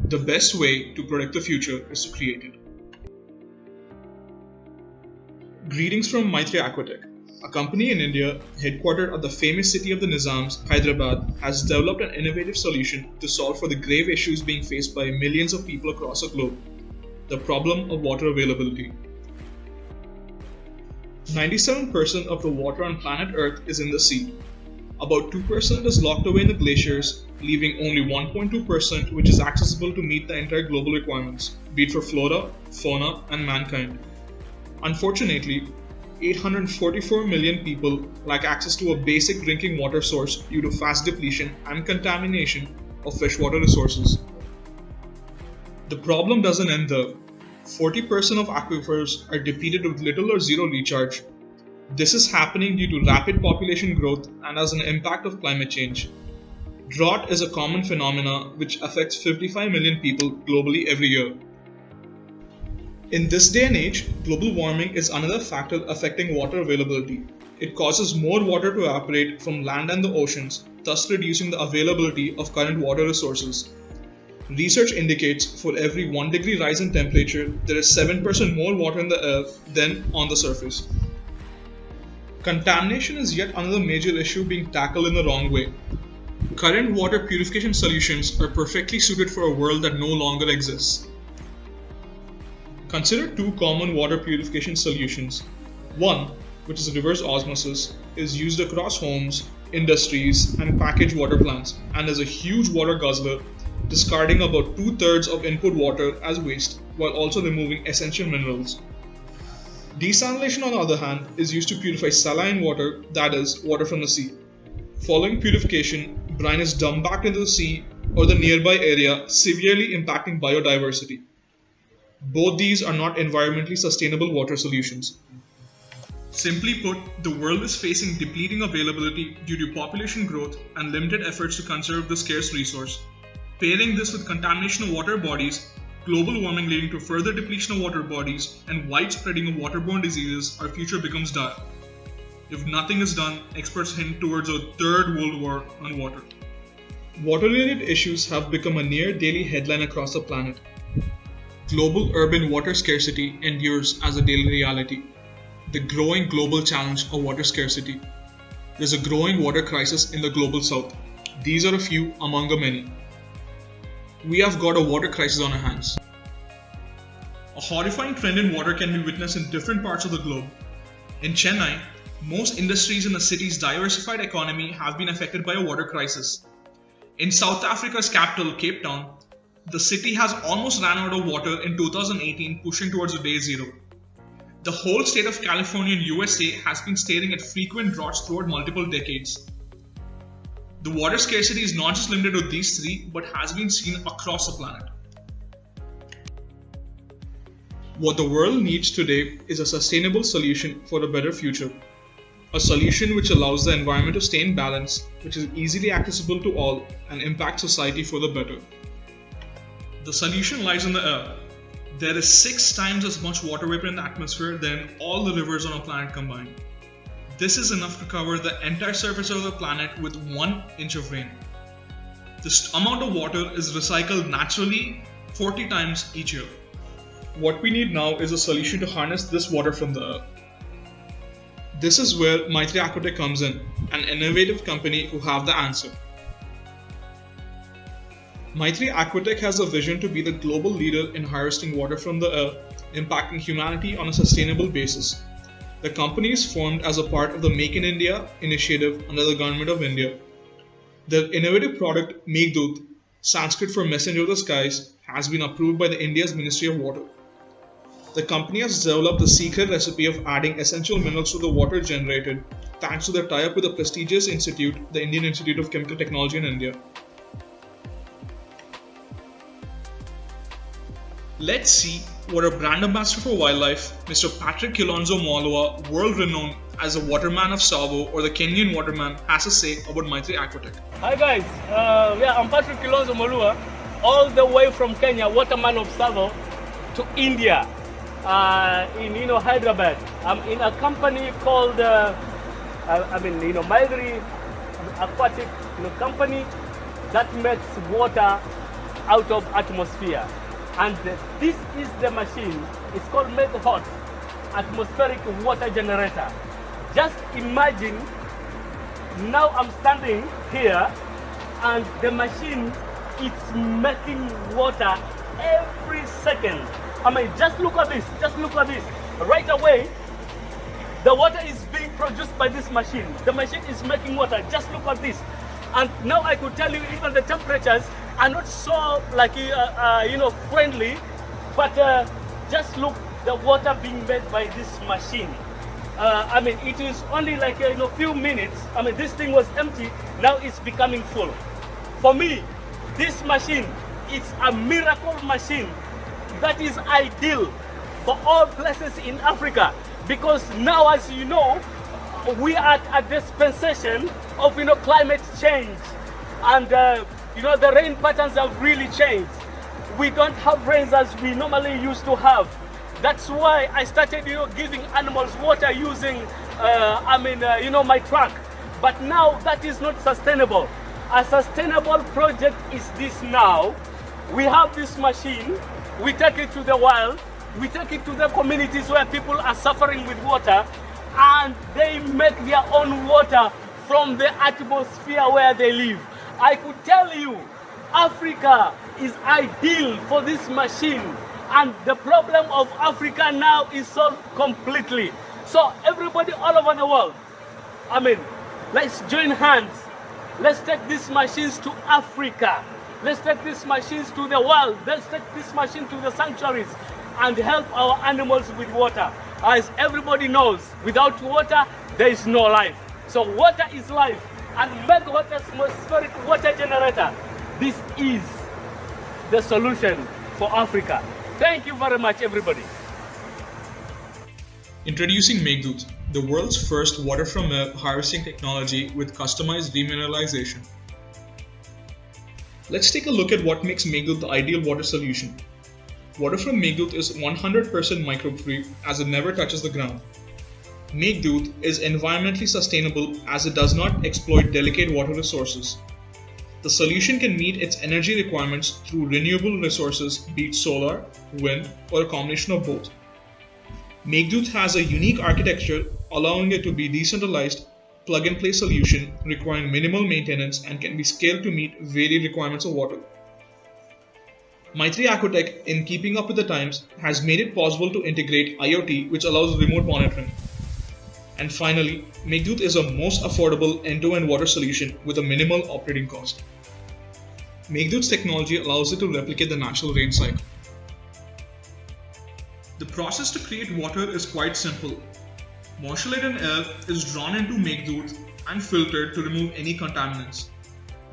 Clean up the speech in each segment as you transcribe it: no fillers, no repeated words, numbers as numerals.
The best way to predict the future is to create it. Greetings from Maithri Aquatech. A company in India, headquartered at the famous city of the Nizams, Hyderabad, has developed an innovative solution to solve for the grave issues being faced by millions of people across the globe: the problem of water availability. 97% of the water on planet Earth is in the sea. About 2% is locked away in the glaciers, leaving only 1.2% which is accessible to meet the entire global requirements, be it for flora, fauna, and mankind. Unfortunately, 844 million people lack access to a basic drinking water source due to fast depletion and contamination of freshwater resources. The problem doesn't end there. 40% of aquifers are depleted with little or zero recharge. This is happening due to rapid population growth and as an impact of climate change. Drought is a common phenomenon which affects 55 million people globally every year. In this day and age, global warming is another factor affecting water availability. It causes more water to evaporate from land and the oceans, thus reducing the availability of current water resources. Research indicates for every 1 degree rise in temperature, there is 7% more water in the air than on the surface. Contamination is yet another major issue being tackled in the wrong way. Current water purification solutions are perfectly suited for a world that no longer exists. Consider two common water purification solutions. One, which is reverse osmosis, is used across homes, industries, and packaged water plants and is a huge water guzzler, discarding about 2/3 of input water as waste while also removing essential minerals. Desalination, on the other hand, is used to purify saline water, that is, water from the sea. Following purification, brine is dumped back into the sea or the nearby area, severely impacting biodiversity. Both these are not environmentally sustainable water solutions. Simply put, the world is facing depleting availability due to population growth and limited efforts to conserve the scarce resource. Pairing this with contamination of water bodies, global warming leading to further depletion of water bodies, and widespreading of waterborne diseases, our future becomes dire. If nothing is done, experts hint towards a third world war on water. Water-related issues have become a near daily headline across the planet. Global urban water scarcity endures as a daily reality. The growing global challenge of water scarcity. There's a growing water crisis in the global south. These are a few among the many. We have got a water crisis on our hands. A horrifying trend in water can be witnessed in different parts of the globe. In Chennai, most industries in the city's diversified economy have been affected by a water crisis. In South Africa's capital, Cape Town, the city has almost ran out of water in 2018, pushing towards a day zero. The whole state of California in USA has been staring at frequent droughts throughout multiple decades. The water scarcity is not just limited to these three, but has been seen across the planet. What the world needs today is a sustainable solution for a better future. A solution which allows the environment to stay in balance, which is easily accessible to all, and impact society for the better. The solution lies in the air. There is 6 times as much water vapor in the atmosphere than in all the rivers on our planet combined. This is enough to cover the entire surface of the planet with 1 inch of rain. This amount of water is recycled naturally 40 times each year. What we need now is a solution to harness this water from the earth. This is where Maithri Aquatech comes in, an innovative company who have the answer. Maithri Aquatech has a vision to be the global leader in harvesting water from the earth, impacting humanity on a sustainable basis. The company is formed as a part of the Make in India initiative under the Government of India. Their innovative product, Meghdut, Sanskrit for messenger of the skies, has been approved by the India's Ministry of Water. The company has developed the secret recipe of adding essential minerals to the water generated thanks to their tie-up with the prestigious institute, the Indian Institute of Chemical Technology in India. Let's see what our brand ambassador for wildlife, Mr. Patrick Kilonzo Mwalwa, world-renowned as a waterman of Tsavo or the Kenyan waterman, has to say about Maithri Aquatech. Hi guys, I'm Patrick Kilonzo Mwalwa, all the way from Kenya, waterman of Tsavo to India, in Hyderabad. I'm in a company called Maithri Aquatech, company that makes water out of atmosphere. And this is the machine. It's called Maithri atmospheric water generator. Just imagine, now I'm standing here and the machine, it's making water every second. I mean, just look at this, Right away, the water is being produced by this machine. The machine is making water, just look at this. And now I could tell you even the temperatures are not so friendly, but just look, the water being made by this machine. I mean, it is only like few minutes. I mean, this thing was empty, now it's becoming full. For me, this machine, it's a miracle machine that is ideal for all places in Africa, because now, as you know, we are at a dispensation of climate change, and the rain patterns have really changed. We don't have rains as we normally used to have. That's why I started giving animals water using my truck. But now that is not sustainable. A sustainable project is this now. We have this machine, we take it to the wild, we take it to the communities where people are suffering with water, and they make their own water from the atmosphere where they live. I could tell you, Africa is ideal for this machine, and the problem of Africa now is solved completely. So everybody all over the world, I mean, let's join hands. Let's take these machines to Africa. Let's take these machines to the world. Let's take this machine to the sanctuaries and help our animals with water. As everybody knows, without water, there is no life. So water is life. And Maithri atmospheric water generator, this is the solution for Africa. Thank you very much, everybody. Introducing Maithri, the world's first water from air harvesting technology with customized demineralization. Let's take a look at what makes Maithri the ideal water solution. Water from Maithri is 100% microbe-free as it never touches the ground. Maithri is environmentally sustainable as it does not exploit delicate water resources. The solution can meet its energy requirements through renewable resources, be it solar, wind, or a combination of both. Maithri has a unique architecture allowing it to be decentralized, plug-and-play solution requiring minimal maintenance and can be scaled to meet varied requirements of water. Maithri Aquatech, in keeping up with the times, has made it possible to integrate IoT, which allows remote monitoring. And finally, Maithri is a most affordable end-to-end water solution with a minimal operating cost. Maithri's technology allows it to replicate the natural rain cycle. The process to create water is quite simple. Moisture laden air is drawn into Maithri and filtered to remove any contaminants.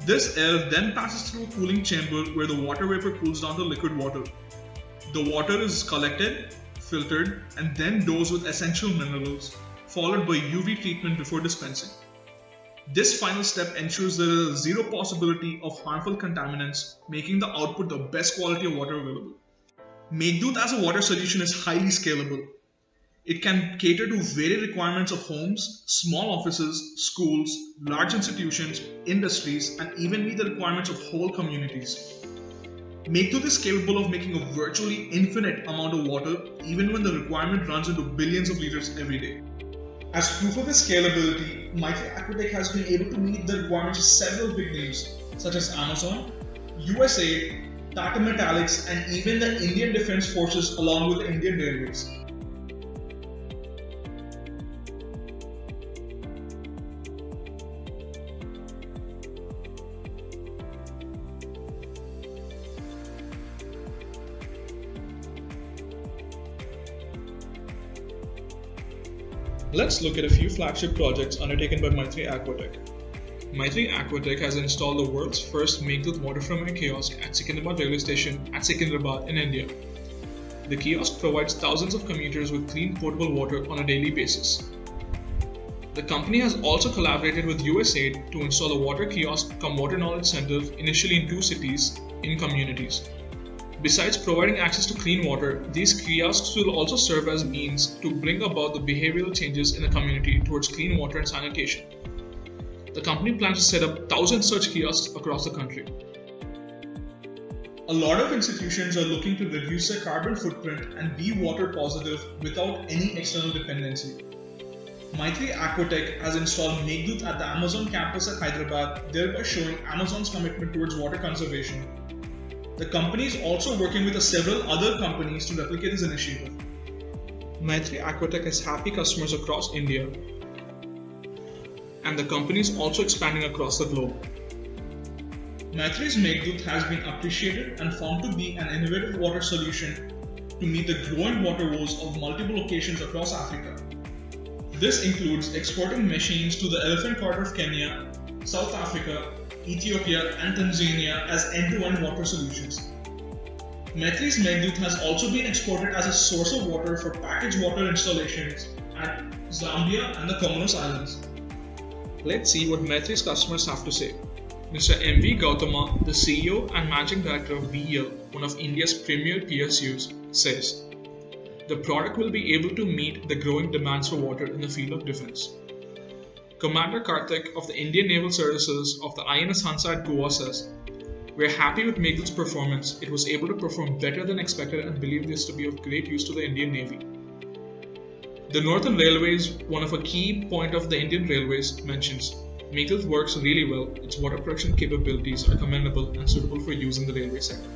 This air then passes through a cooling chamber where the water vapor cools down to liquid water. The water is collected, filtered, and then dosed with essential minerals, followed by UV treatment before dispensing. This final step ensures there is zero possibility of harmful contaminants, making the output the best quality of water available. Maithri as a water solution is highly scalable. It can cater to varied requirements of homes, small offices, schools, large institutions, industries, and even meet the requirements of whole communities. Maithri is capable of making a virtually infinite amount of water even when the requirement runs into billions of liters every day. As proof of its scalability, Maithri Aquatech has been able to meet the requirements of several big names such as Amazon, USAID, Tata Metallics, and even the Indian Defence Forces along with the Indian Railways. Let's look at a few flagship projects undertaken by Maithri Aquatech. Maithri Aquatech has installed the world's first Maithri water from air kiosk at Secunderabad railway station at Secunderabad in India. The kiosk provides thousands of commuters with clean potable water on a daily basis. The company has also collaborated with USAID to install a water kiosk cum water knowledge center initially in 2 cities in communities. Besides providing access to clean water, these kiosks will also serve as means to bring about the behavioral changes in the community towards clean water and sanitation. The company plans to set up 1,000 such kiosks across the country. A lot of institutions are looking to reduce their carbon footprint and be water positive without any external dependency. Maithri Aquatech has installed Meghdut at the Amazon campus at Hyderabad, thereby showing Amazon's commitment towards water conservation. The company is also working with several other companies to replicate this initiative. Maithri Aquatech has happy customers across India, and the company is also expanding across the globe. Maithri's Meghdut has been appreciated and found to be an innovative water solution to meet the growing water woes of multiple locations across Africa. This includes exporting machines to the Elephant Quarter of Kenya, South Africa, Ethiopia, and Tanzania as end-to-end water solutions. Maithri's Meghdut has also been exported as a source of water for packaged water installations at Zambia and the Comoros Islands. Let's see what Maithri's customers have to say. Mr. M.V. Gautama, the CEO and Managing Director of BEL, one of India's premier PSUs, says, "The product will be able to meet the growing demands for water in the field of defense." Commander Karthik of the Indian Naval Services of the INS Hansa at Goa says, "We're happy with Meghdut's performance. It was able to perform better than expected and believe this to be of great use to the Indian Navy." The Northern Railways, one of a key point of the Indian Railways, mentions, "Meghdut works really well. Its water production capabilities are commendable and suitable for use in the railway sector."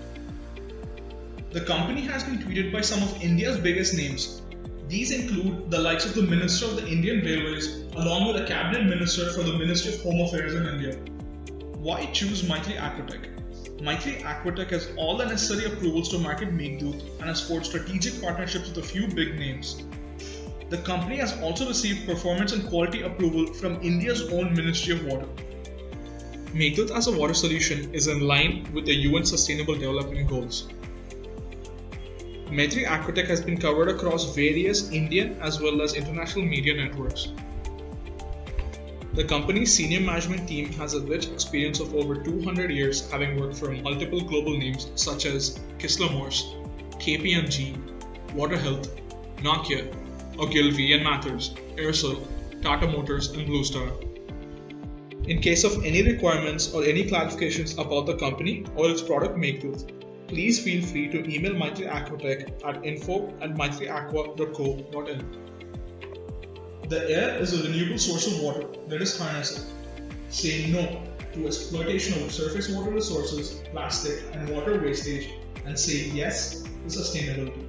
The company has been tweeted by some of India's biggest names. These include the likes of the Minister of the Indian Railways along with a Cabinet Minister for the Ministry of Home Affairs in India. Why choose Maithri Aquatech? Maithri Aquatech has all the necessary approvals to market Meghdut and has forged strategic partnerships with a few big names. The company has also received performance and quality approval from India's own Ministry of Water. Meghdut as a water solution is in line with the UN Sustainable Development Goals. Maithri Aquatech has been covered across various Indian as well as international media networks. The company's senior management team has a rich experience of over 200 years, having worked for multiple global names such as Kistler Morse, KPMG, Water Health, Nokia, Ogilvy and Mathers, Aircel, Tata Motors and Blue Star. In case of any requirements or any clarifications about the company or its product Meghdut, please feel free to email Maithri Aquatech at info@maitriaqua.co.in. The air is a renewable source of water. Let us harness it. Say no to exploitation of surface water resources, plastic and water wastage, and say yes to sustainability.